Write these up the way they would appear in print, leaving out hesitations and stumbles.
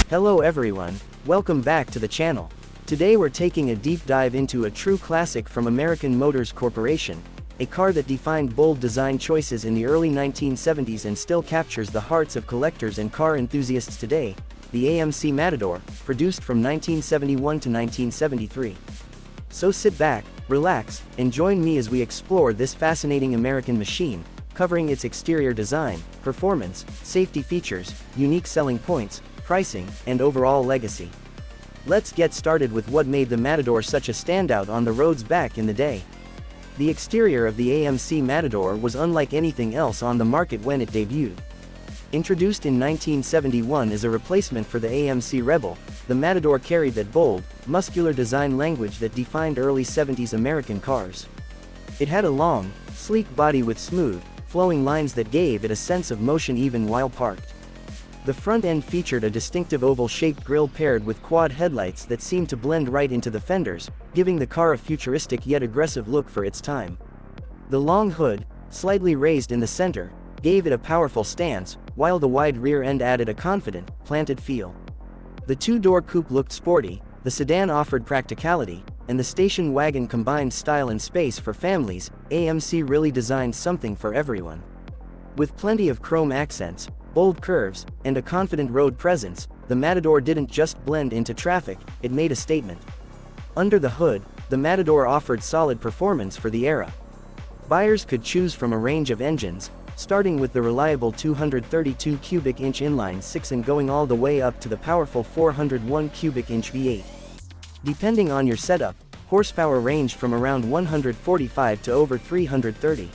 Hello everyone, welcome back to the channel. Today we're taking a deep dive into a true classic from American Motors Corporation, a car that defined bold design choices in the early 1970s and still captures the hearts of collectors and car enthusiasts today, the AMC Matador, produced from 1971 to 1973. So sit back, relax, and join me as we explore this fascinating American machine, covering its exterior design, performance, safety features, unique selling points, pricing, and overall legacy. Let's get started with what made the Matador such a standout on the roads back in the day. The exterior of the AMC Matador was unlike anything else on the market when it debuted. Introduced in 1971 as a replacement for the AMC Rebel, the Matador carried that bold, muscular design language that defined early 70s American cars. It had a long, sleek body with smooth, flowing lines that gave it a sense of motion even while parked. The front end featured a distinctive oval-shaped grille paired with quad headlights that seemed to blend right into the fenders, giving the car a futuristic yet aggressive look for its time. The long hood, slightly raised in the center, gave it a powerful stance, while the wide rear end added a confident, planted feel. The two-door coupe looked sporty, the sedan offered practicality, and the station wagon combined style and space for families. AMC really designed something for everyone. With plenty of chrome accents, bold curves, and a confident road presence, the Matador didn't just blend into traffic, it made a statement. Under the hood, the Matador offered solid performance for the era. Buyers could choose from a range of engines, starting with the reliable 232 cubic inch inline 6 and going all the way up to the powerful 401 cubic inch V8. Depending on your setup, horsepower ranged from around 145 to over 330.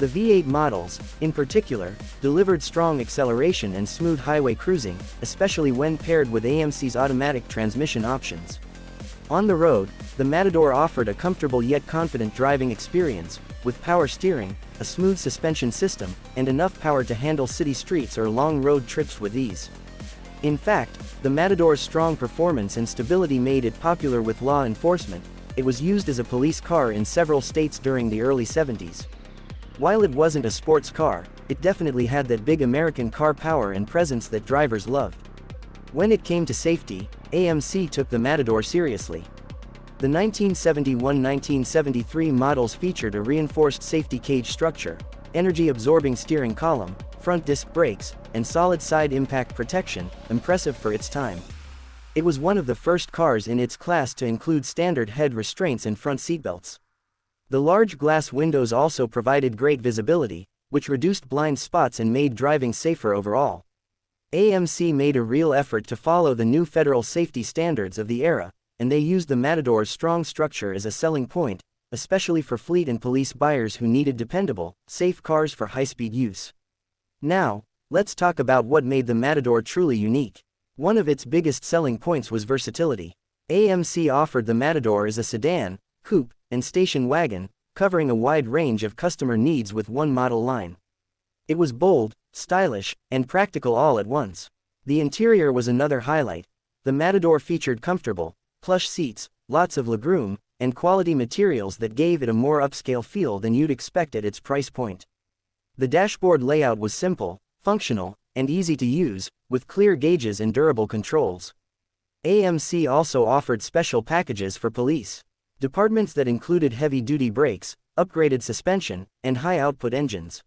The V8 models, in particular, delivered strong acceleration and smooth highway cruising, especially when paired with AMC's automatic transmission options. On the road, the Matador offered a comfortable yet confident driving experience, with power steering, a smooth suspension system, and enough power to handle city streets or long road trips with ease. In fact, the Matador's strong performance and stability made it popular with law enforcement. It was used as a police car in several states during the early 70s. While it wasn't a sports car, it definitely had that big American car power and presence that drivers loved. When it came to safety, AMC took the Matador seriously. The 1971-1973 models featured a reinforced safety cage structure, energy-absorbing steering column, front disc brakes, and solid side impact protection, impressive for its time. It was one of the first cars in its class to include standard head restraints and front seatbelts. The large glass windows also provided great visibility, which reduced blind spots and made driving safer overall. AMC made a real effort to follow the new federal safety standards of the era, and they used the Matador's strong structure as a selling point, especially for fleet and police buyers who needed dependable, safe cars for high-speed use. Now, let's talk about what made the Matador truly unique. One of its biggest selling points was versatility. AMC offered the Matador as a sedan, coupe, and station wagon, covering a wide range of customer needs with one model line. It was bold, stylish, and practical all at once. The interior was another highlight. The Matador featured comfortable, plush seats, lots of legroom, and quality materials that gave it a more upscale feel than you'd expect at its price point. The dashboard layout was simple, functional, and easy to use, with clear gauges and durable controls. AMC also offered special packages for police departments that included heavy-duty brakes, upgraded suspension, and high-output engines.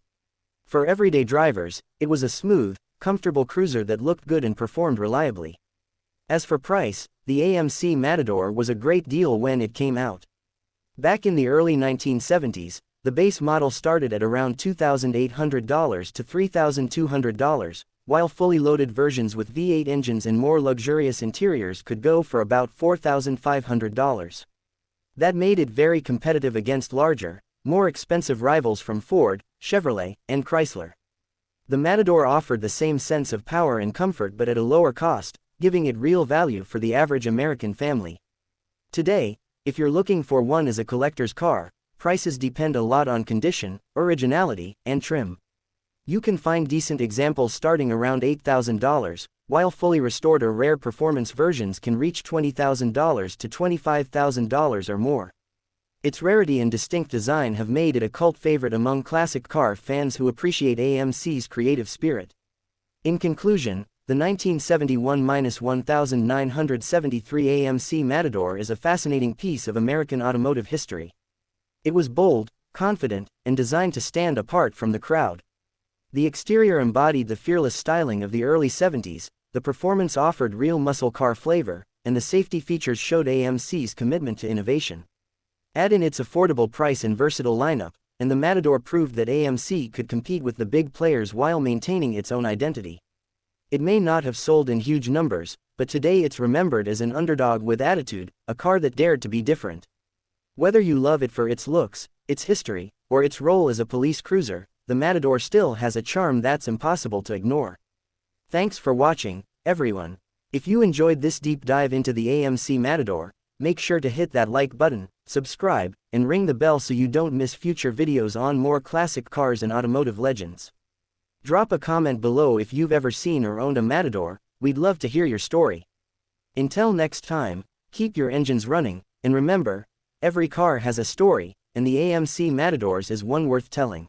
For everyday drivers, it was a smooth, comfortable cruiser that looked good and performed reliably. As for price, the AMC Matador was a great deal when it came out. Back in the early 1970s, the base model started at around $2,800 to $3,200, while fully loaded versions with V8 engines and more luxurious interiors could go for about $4,500. That made it very competitive against larger, more expensive rivals from Ford, Chevrolet, and Chrysler. The Matador offered the same sense of power and comfort but at a lower cost, giving it real value for the average American family. Today, if you're looking for one as a collector's car, prices depend a lot on condition, originality, and trim. You can find decent examples starting around $8,000, while fully restored or rare performance versions can reach $20,000 to $25,000 or more. Its rarity and distinct design have made it a cult favorite among classic car fans who appreciate AMC's creative spirit. In conclusion, The 1971-1973 AMC Matador is a fascinating piece of American automotive history. It was bold, confident, and designed to stand apart from the crowd. The exterior embodied the fearless styling of the early 70s, the performance offered real muscle car flavor, and the safety features showed AMC's commitment to innovation. Add in its affordable price and versatile lineup, and the Matador proved that AMC could compete with the big players while maintaining its own identity. It may not have sold in huge numbers, but today it's remembered as an underdog with attitude, a car that dared to be different. Whether you love it for its looks, its history, or its role as a police cruiser, the Matador still has a charm that's impossible to ignore. Thanks for watching, everyone. If you enjoyed this deep dive into the AMC Matador, make sure to hit that like button, subscribe, and ring the bell so you don't miss future videos on more classic cars and automotive legends. Drop a comment below if you've ever seen or owned a Matador, we'd love to hear your story. Until next time, keep your engines running, and remember, every car has a story, and the AMC Matadors is one worth telling.